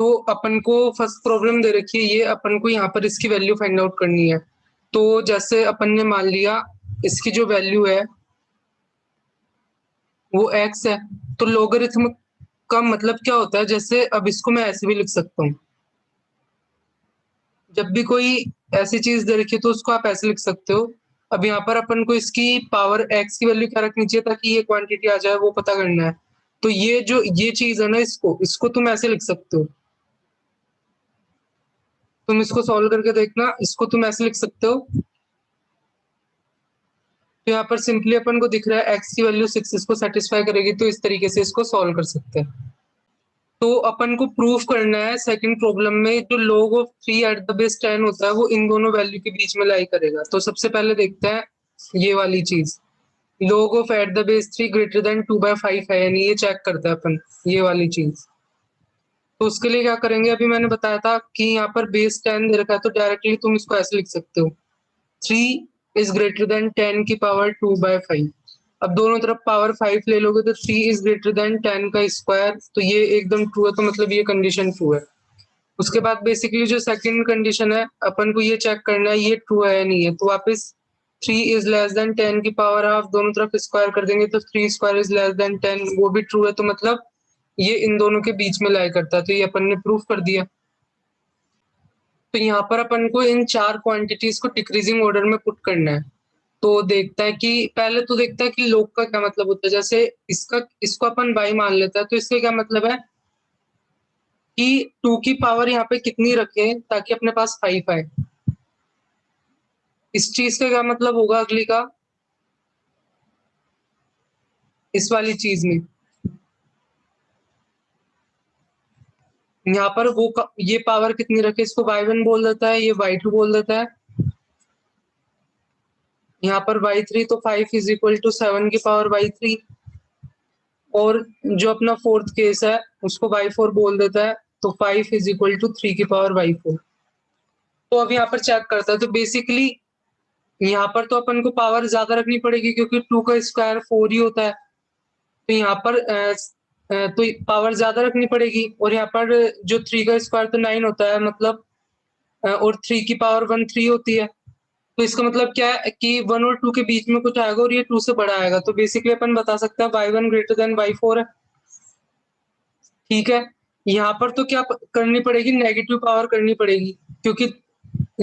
तो अपन को first problem दे रखी है, ये अपन को यहाँ पर इसकी वैल्यू फाइंड आउट करनी है। तो जैसे अपन ने मान लिया इसकी जो वैल्यू है वो x है, तो लोगरिथम का मतलब क्या होता है, जैसे अब इसको मैं ऐसे भी लिख सकता हूँ। जब भी कोई ऐसी चीज दे रखी है तो उसको आप ऐसे लिख सकते हो। अब यहाँ पर अपन को इसकी पावर x की वैल्यू क्या रखनी चाहिए ताकि ये क्वांटिटी आ जाए, वो पता करना है। तो ये जो ये चीज है ना, इसको इसको तुम ऐसे लिख सकते हो। तुम इसको सॉल्व करके देखना, इसको तुम ऐसे लिख सकते हो। तो यहाँ पर सिंपली अपन को दिख रहा है x की वैल्यू 6 इसको सेटिस्फाई करेगी, तो इस तरीके से इसको सॉल्व कर सकते हैं। तो अपन को प्रूफ करना है सेकंड प्रॉब्लम में जो log of 3 eight the base 10 होता है वो इन दोनों वैल्यू के बीच में लाई करेगा। तो सबसे पहले देखते हैं ये वाली चीज, log of eight the base 3 greater than 2/5 है, यानी ये चेक करते हैं अपन ये वाली चीज। तो उसके लिए क्या करेंगे, अभी मैंने बताया था कि यहाँ पर बेस 10 दे रखा है, तो डायरेक्टली तुम इसको ऐसे लिख सकते हो, 3 इज ग्रेटर देन 10 की पावर 2/5। अब दोनों तरफ पावर 5 ले लोगे तो 3 इज ग्रेटर देन 10 का स्क्वायर, तो ये एकदम ट्रू है, तो मतलब ये कंडीशन ट्रू है। उसके बाद बेसिकली जो सेकंड कंडीशन है अपन को ये चेक करना है ये ट्रू है या नहीं है। तो वापस 3 इज लेस देन 10 की पावर हाफ, दोनों तरफ स्क्वायर कर देंगे तो 3 स्क्वायर इज लेस देन 10, वो भी ट्रू है, तो मतलब ये इन दोनों के बीच में लाई करता है, तो ये अपन ने प्रूफ कर दिया। तो यहाँ पर अपन को इन चार क्वांटिटीज को डिक्रीजिंग ऑर्डर में पुट करना है। तो देखता है कि पहले तो देखता है कि लोग का क्या मतलब होता है। जैसे इसको अपन y मान लेता है, तो इससे क्या मतलब है कि 2 की पावर यहाँ पे कितनी रखें ताकि अपने पास 5 आए। इस चीज का क्या मतलब होगा अगली का, इस वाली चीज में यहाँ पर ये पावर कितनी रखे, इसको y1 बोल देता है, ये y2 बोल देता है। यहाँ पर y3 तो 5 इज इक्वल टू 7 की पावर y3, और जो अपना फोर्थ केस है उसको y4 बोल देता है, तो 5 इज इक्वल टू 3 की पावर y4। तो अब यहाँ पर चेक करता है, तो बेसिकली यहाँ पर तो अपन को पावर ज्यादा रखनी पड़ेगी क्योंकि 2 का स्क्वायर 4 ही होता है। तो यहाँ पर तो पावर ज्यादा रखनी पड़ेगी, और यहाँ पर जो 3 का स्क्वायर तो 9 होता है, मतलब और 3 की पावर 1 3 होती है। तो इसका मतलब क्या है कि 1 और 2 के बीच में कुछ आएगा और ये 2 से बड़ा आएगा, तो बेसिकली अपन बता सकते हैं y1 ग्रेटर देन y4 है। ठीक है, यहाँ पर तो क्या करनी पड़ेगी, नेगेटिव पावर करनी पड़ेगी, क्योंकि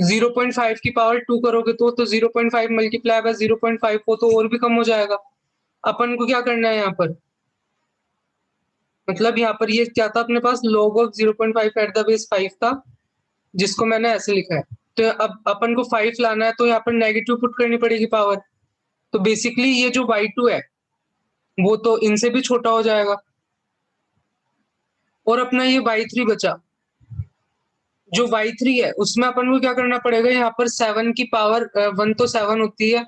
0.5 की पावर 2 करोगे तो 0.5 मल्टीप्लाई बाय 0.5 हो तो और भी कम हो जाएगा। अपन को क्या करना है यहाँ पर, मतलब यहाँ पर ये क्या था अपने पास, log of 0.5 eight the base 5 था, जिसको मैंने ऐसे लिखा है। तो अब अपन को 5 लाना है तो यहाँ पर नेगेटिव पुट करनी पड़ेगी पावर। तो बेसिकली ये जो y2 है वो तो इनसे भी छोटा हो जाएगा, और अपना ये y3 बचा। जो y3 है उसमें अपन को क्या करना पड़ेगा, यहाँ पर 7 की पावर 1 तो 7 होती है,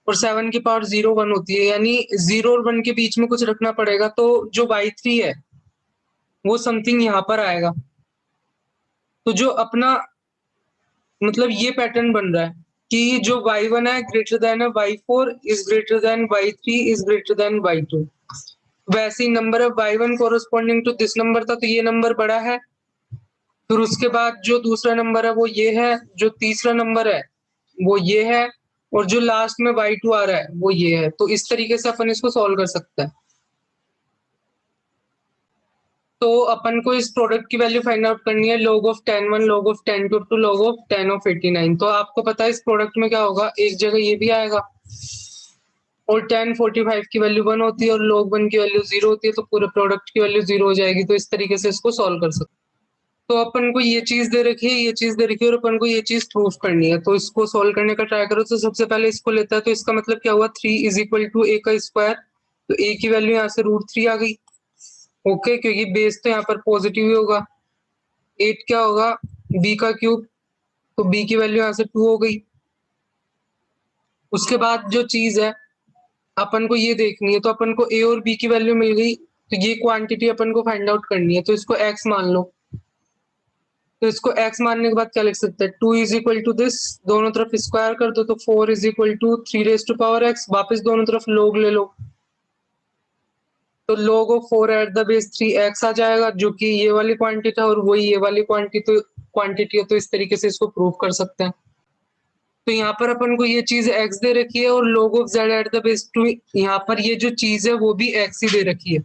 और 7 की पावर 0 1 होती है, यानी 0 और 1 के बीच में कुछ रखना पड़ेगा। तो जो y3 है वो समथिंग यहाँ पर आएगा। तो जो अपना मतलब ये पैटर्न बन रहा है कि जो y1 है ग्रेटर देन है y4 is greater than y3 is greater than y2। वैसे ही नंबर है y1 corresponding to this number था, तो ये नंबर बड़ा है। फिर उसके बाद जो दूसरा नंबर है वो ये है, जो तीसरा नंबर है वो ये है, और जो लास्ट में y2 आ रहा है वो ये है। तो इस तरीके से अपन इसको सॉल्व कर सकते हैं। तो अपन को इस प्रोडक्ट की वैल्यू फाइंड आउट करनी है, log of 10 1 log of 10 2 to log of 10 of 89। तो आपको पता है इस प्रोडक्ट में क्या होगा, एक जगह ये भी आएगा, और 10 45 की वैल्यू 1 होती है और log 1 की वैल्यू 0 होती है, तो पूरे प्रोडक्ट की वैल्यू 0 हो जाएगी। तो इस तरीके से इसको सॉल्व कर सकते हैं। तो अपन को ये चीज दे रखी है, ये चीज दे रखी है, और अपन को ये चीज प्रूफ करनी है। तो इसको सॉल्व करने का ट्राई करो। तो सबसे पहले इसको लेता है, तो इसका मतलब क्या हुआ, 3 इज इक्वल टू a का स्क्वायर, तो a की वैल्यू यहाँ से √3 आ गई। ओके, क्योंकि बेस तो यहाँ पर पॉजिटिव ही होगा। 8 क्या होगा, b का क्यूब, तो b की वैल्यू यहाँ से 2 हो गई। उसके बाद जो चीज है अपन को ये देखनी है, तो अपन को a और b की वैल्यू मिल गई, तो ये क्वांटिटी अपन को फाइंड आउट करनी है। तो इसको x मान लो। तो इसको x मानने के बाद क्या लिख सकते हैं, 2 इज इक्वल टू दिस, दोनों तरफ स्क्वायर कर दो तो 4 is equal to 3 raise to power x, वापस दोनों तरफ log ले लो। तो log of 4 eight the base 3x आ जाएगा, जो कि ये वाली क्वांटिटी है और वही ये वाली क्वांटिटी है, तो इस तरीके से इसको प्रूव कर सकते हैं। तो यहाँ पर अपन को ये चीज x दे रखी है और log of z eight the base 2, यहाँ पर ये जो चीज है वो भी x ही दे रखी है।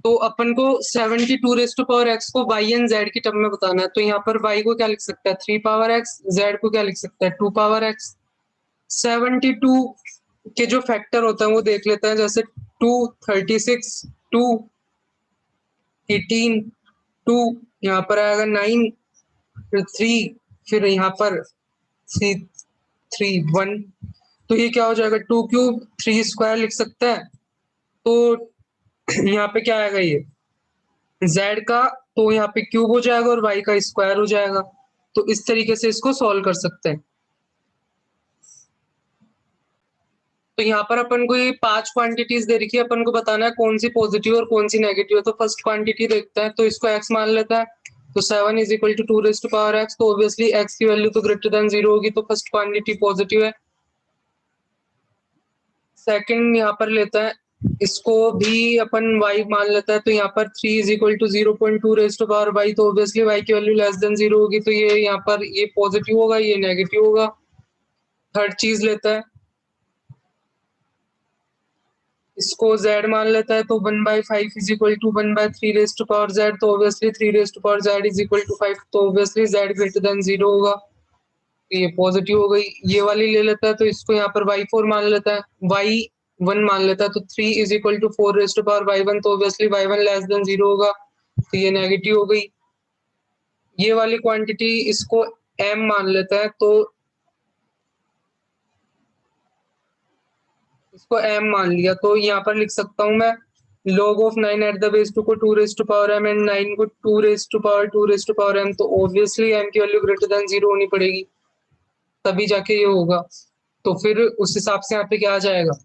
तो अपन को 72 रेज़ टू पावर x को y एंड z की टर्म में बताना है। तो यहाँ पर y को क्या लिख सकता है 3 पावर x, z को क्या लिख सकता है 2 पावर x। 72 के जो फैक्टर होता है वो देख लेते हैं, जैसे 2, 36, 2, 18, 2, यहाँ पर आएगा 9, फिर 3, फिर यहाँ पर 3, 3, 1। तो ये क्या हो जाएगा 2 क्यूब 3 स्क्वायर लिख सकता है। तो यहाँ पे क्या आएगा ये z का, तो यहाँ पे क्यूब हो जाएगा और y का स्क्वायर हो जाएगा। तो इस तरीके से इसको सॉल्व कर सकते हैं। तो यहाँ पर अपन को ये 5 क्वांटिटीज दे रखी है, अपन को बताना है कौन सी पॉजिटिव और कौन सी नेगेटिव है। तो फर्स्ट क्वांटिटी देखते हैं, तो इसको x मान लेता है। तो 7 is equal to 2 raise to power x, तो ऑब्वियसली x की वैल्यू तो ग्रेटर देन 0 होगी, तो फर्स्ट क्वांटिटी पॉजिटिव है। सेकंड यहाँ पर लेता है, इसको भी अपन y मान लेता है। तो यहाँ पर 3 is equal to 0.2 raise to power y, तो ऑब्वियसली y की वैल्यू लेस देन 0 होगी, तो ये यहाँ पर ये पॉजिटिव होगा, ये नेगेटिव होगा। थर्ड चीज लेता है, इसको z मान लेता है। तो 1/5 is equal to 1/3 raise to power z, तो obviously 3 raise to power z is equal to 5, तो ऑब्वियसली z ग्रेटर देन 0 होगा, तो ये पॉजिटिव हो गई। ये वाली ले लेता है, तो इसको यहाँ पर y4 मान लेता है, y1 मान लेता है। तो 3 is equal to 4 raise to power y1, तो ऑब्वियसली y1 लेस देन 0 होगा, तो ये नेगेटिव हो गई। ये वाली क्वांटिटी इसको m मान लेता है, तो इसको m मान लिया, तो यहाँ पर लिख सकता हूँ मैं log of 9 at the base 2 को 2 raise to power m and 9 को 2 रेज़ टू पावर m, तो ऑब्वियसली m की वैल्यू ग्रेटर देन 0 होनी पड़ेगी, तभी जाके ये होगा। तो फिर उस हिसाब से यहाँ पे क्या आ जाएगा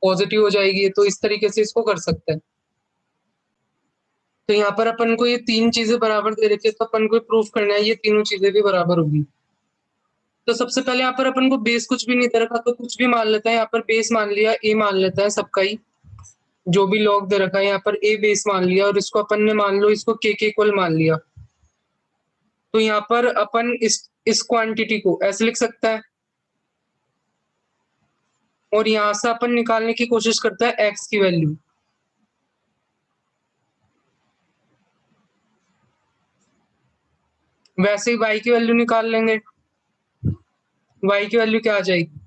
पॉजिटिव हो जाएगी। तो इस तरीके से इसको कर सकते हैं। तो यहाँ पर अपन को ये 3 चीजें बराबर दे रखी है, तो अपन को प्रूफ करना है ये तीनों चीजें भी बराबर होगी। तो सबसे पहले यहाँ पर अपन को बेस कुछ भी नहीं दे रखा, तो कुछ भी मान लेता है। यहाँ पर बेस मान लिया a मान लेता है सबका ही, जो भी लॉग दे रखा है यहाँ पर a बेस मान लिया, और इसको अपन ने मान लो इसको k के इक्वल मान लिया। तो यहाँ पर अपन इस क्वांटिटी को ऐसे लिख सकता है, और यहाँ से अपन निकालने की कोशिश करता है x की वैल्यू। वैसे ही y की वैल्यू निकाल लेंगे, y की वैल्यू क्या आ जाएगी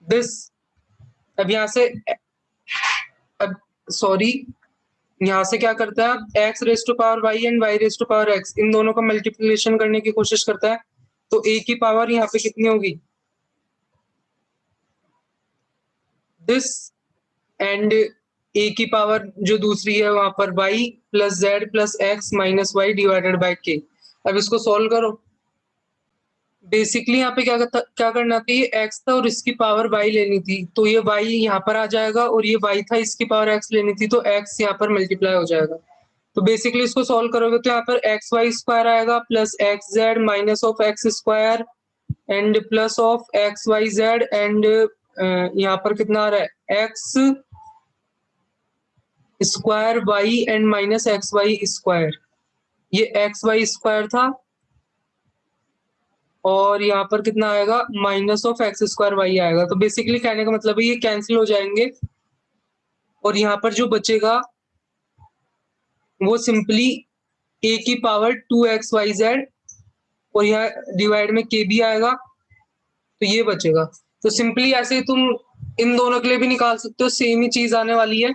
दिस। अब यहाँ से अब सॉरी यहाँ से क्या करता है x raise to power y and y raise to power x, इन दोनों का मल्टीप्लिकेशन करने की कोशिश करता है। तो a की पावर यहाँ पे कितनी होगी दिस, एंड a की पावर जो दूसरी है वहां पर y plus z plus x minus y divided by k। अब इसको सॉल्व करो। बेसिकली यहाँ पे क्या करना था, ये x था और इसकी पावर y लेनी थी, तो ये y यहाँ पर आ जाएगा, और ये y था इसकी पावर x लेनी थी, तो x यहाँ पर मल्टीप्लाई हो जाएगा। तो बेसिकली इसको सॉल्व करोगे तो यहाँ पर एक्स वाई स्क्वायर आएगा plus x z minus of x square and plus of x y z, and यहाँ पर कितना आ रहा है x square y and minus x y square. ये एक्स वाई स्क्वायर था, और यहाँ पर कितना आएगा minus of x square y आएगा। तो बेसिकली कहने का मतलब है ये कैंसिल हो जाएंगे, और यहाँ पर जो बचेगा वो सिंपली a की पावर 2xyz, और यहाँ डिवाइड में k भी आएगा, तो ये बचेगा। तो सिंपली ऐसे ही तुम इन दोनों के लिए भी निकाल सकते हो, सेम ही चीज आने वाली है,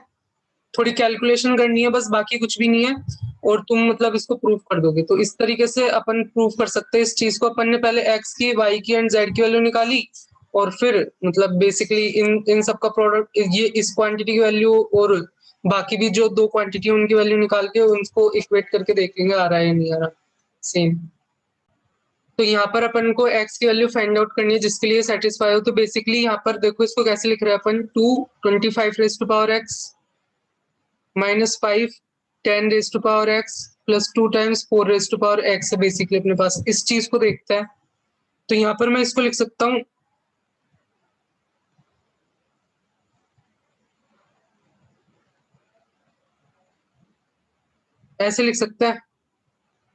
थोड़ी कैलकुलेशन करनी है बस, बाकी कुछ भी नहीं है, और तुम मतलब इसको प्रूफ कर दोगे। तो इस तरीके से अपन प्रूफ कर सकते हैं इस चीज को। अपन ने पहले x की, y की एंड z की वैल्यू निकाली, और फिर मतलब बेसिकली इन सब का प्रोडक्ट, ये इस क्वांटिटी की वैल्यू और बाकी भी जो 2 क्वांटिटी उनकी वैल्यू निकाल के उनको इक्वेट करके देख लेंगे आ रहा है या नहीं आ रहा सेम। तो यहाँ पर अपन को x की वैल्यू फाइंड आउट करनी है जिसके लिए सेटिस्फाई हो। तो बेसिकली यहाँ पर देखो इसको कैसे लिख रहे हैं अपन 225 raise to power x minus 5 10 raise to power x plus 2 times 4 raise to power x है बेसिकली अपने पास। इस चीज को देखते हैं, तो यहाँ पर मैं इसको लिख सकता हूँ ऐसे लिख सकते हैं।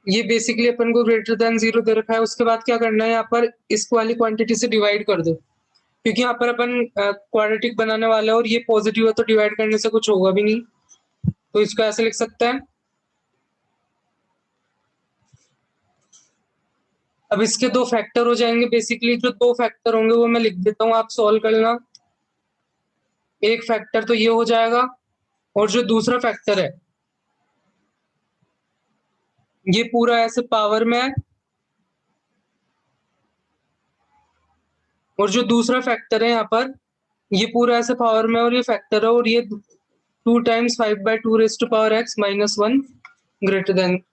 ये बेसिकली अपन को ग्रेटर देन 0 दे रखा है। उसके बाद क्या करना है, यहाँ पर इस वाली क्वांटिटी से डिवाइड कर दो, क्योंकि यहाँ पर अपन क्वाड्रेटिक बनाने वाले हैं और ये पॉजिटिव है तो डिवाइड करने से कुछ होगा भी नहीं, तो इसको ऐसे लिख सकते हैं। अब इसके दो फैक्टर हो जाएंगे। बेसिकली जो दो फैक्टर होंगे वो मैं लिख देता हूँ, आप सॉल्व कर लेना। एक फैक्टर तो ये हो जाएगा, और जो दूसरा फैक्टर है ये पूरा ऐसे पावर में है, और जो दूसरा फैक्टर है यहाँ पर ये पूरा ऐसे पावर में, और ये फैक्टर है, और ये 2 times 5/2⁻x-1 greater than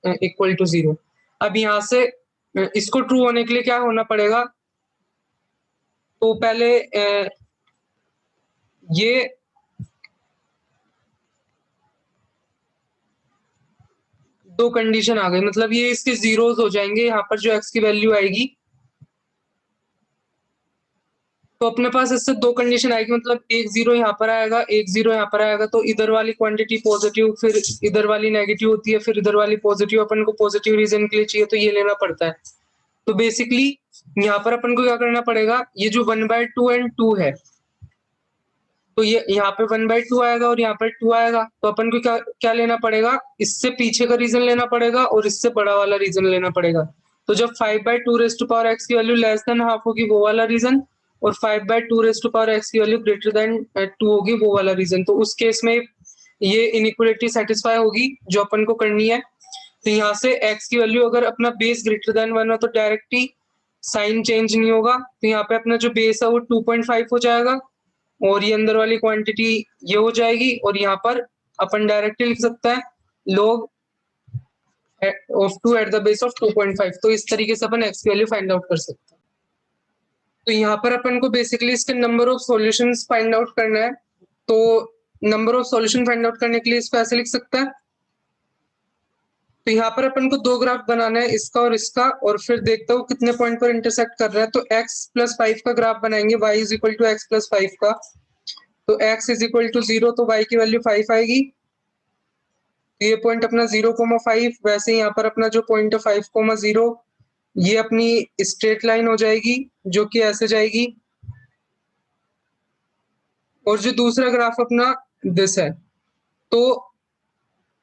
equal to 0। अब यहाँ से इसको ट्रू होने के लिए क्या होना पड़ेगा, तो पहले ये दो कंडीशन आ गई, मतलब ये इसके जीरोस हो जाएंगे। यहाँ पर जो x की वैल्यू आएगी, तो अपने पास इससे दो कंडीशन आएगी, मतलब एक जीरो यहाँ पर आएगा, एक जीरो यहाँ पर आएगा, तो इधर वाली क्वांटिटी पॉजिटिव, फिर इधर वाली नेगेटिव होती है, फिर इधर वाली पॉजिटिव। अपन को पॉजिटिव रीजन के लिए चाहिए तो ये लेना पड़ता है। तो बेसिकली यहाँ पर अपन को क्या करना पड़ेगा, ये जो 1/2 एंड 2 है, तो ये यहाँ पे 1/2 आएगा और यहाँ पर 2 आएगा, तो अपन को क्या क्या लेना पड़ेगा, इससे पीछे का रीजन लेना पड़ेगा और इससे बड़ा वाला रीजन लेना पड़ेगा। तो जब 5/2⁻x की वैल्यू लेस देन हाफ होगी वो वाला रीजन, और 5/2⁻x की वैल्यू ग्रेटर देन 2 होगी वो वाला रीजन, तो उस केस में ये इनइक्वालिटी सेटिस्फाई होगी जो अपन को करनी है। तो यहाँ से x की वैल्यू अगर अपना बेस ग्रेटर देन 1 हो तो डायरेक्टली साइन चेंज नहीं होगा, तो यहाँ पे अपना जो बेस है वो 2.5 हो जाएगा, और ये अंदर वाली क्वांटिटी ये हो जाएगी, और यहाँ पर अपन डायरेक्टली लिख सकते हैं log of 2 eight the base of 2.5। तो इस तरीके से अपन x की वैल्यू फाइंड आउट कर सकते हैं। तो यहाँ पर अपन को बेसिकली इसके number of solutions find out करना है। तो number of solution find out करने के लिए इसको ऐसे लिख सकते हैं। तो यहाँ पर अपन को दो ग्राफ बनाना है, इसका और इसका, और फिर देखता हूँ कितने पॉइंट पर इंटरसेक्ट कर रहा है। तो x+5 का ग्राफ बनाएंगे, y is equal to x+5 का। तो x इज इक्वल टू 0, तो y की वैल्यू 5 आएगी। तो ये पॉइंट अपना 0,5, वैसे ही यहाँ पर अपना जो पॉइंट है 5,0, ये अपनी स्ट्रेट लाइन हो जाएगी जो कि ऐसे जाएगी। और जो दूसरा ग्राफ अपना दिस है, तो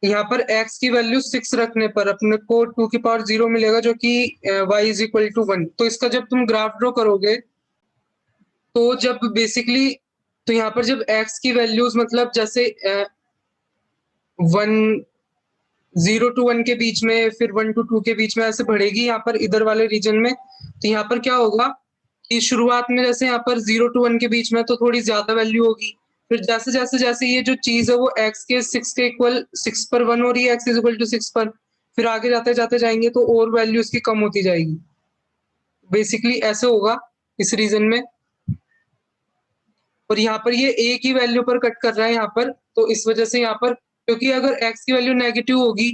यहाँ पर x की वैल्यू 6 रखने पर अपने को 2 की पावर 0 मिलेगा, जो कि y इज इक्वल टू 1। तो इसका जब तुम ग्राफ ड्रॉ करोगे, तो जब बेसिकली, तो यहाँ पर जब x की वैल्यूज मतलब जैसे 0 to 1 के बीच में, फिर 1 to 2 के बीच में ऐसे बढ़ेगी यहाँ पर इधर वाले रीजन में, तो यहाँ पर क्या होगा कि शुरुआत में जैसे यहाँ पर 0 to 1 के बीच में तो थोड़ी ज्यादा वैल्यू होगी, फिर जैसे जैसे जैसे ये जो चीज है वो x के 6 के इक्वल 6 पर 1 हो रही है, x इज इक्वल टू 6 पर, फिर आगे जाते जाते जाएंगे तो और वैल्यू इसकी कम होती जाएगी। बेसिकली ऐसे होगा इस रीजन में। और यहाँ पर ये a की वैल्यू पर कट कर रहा है यहाँ पर, तो इस वजह से यहाँ पर, क्योंकि अगर x की वैल्यू नेगेटिव होगी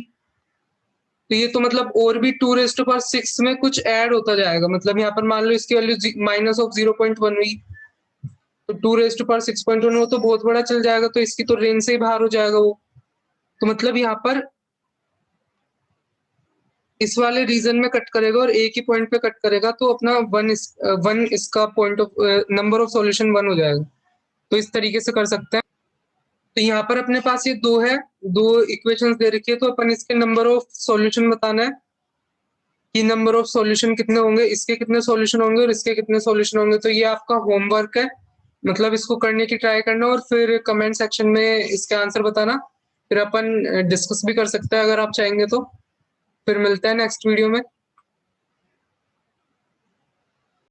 तो ये तो मतलब और भी 2⁻6 में कुछ ऐड होता जाएगा। मतलब यहाँ पर मान लो इसकी वैल्यू -0.1 हुई, तो 2⁻6.1 वो तो बहुत बड़ा चल जाएगा, तो इसकी तो रेंज से ही बाहर हो जाएगा वो। तो मतलब यहाँ पर इस वाले रीजन में कट करेगा और एक ही पॉइंट पे कट करेगा, तो अपना वन इसका point of number of solution 1 हो जाएगा। तो इस तरीके से कर सकते हैं। तो यहाँ पर अपने पास ये दो है, दो इक्वेशंस दे रखी है, तो अपन इसके नंबर ऑफ सॉल्यूशन बताना है कि नंबर ऑफ सॉल्यूशन कितने होंगे, इसके कितने सॉल्यूशन होंगे और इसके कितने सॉल्यूशन होंगे। तो ये आपका होमवर्क है, मतलब इसको करने की ट्राई करना और फिर कमेंट सेक्शन में इसके आंसर बताना, फिर अपन डिस्कस भी कर सकते हैं अगर आप चाहेंगे तो। फिर मिलते हैं नेक्स्ट वीडियो में।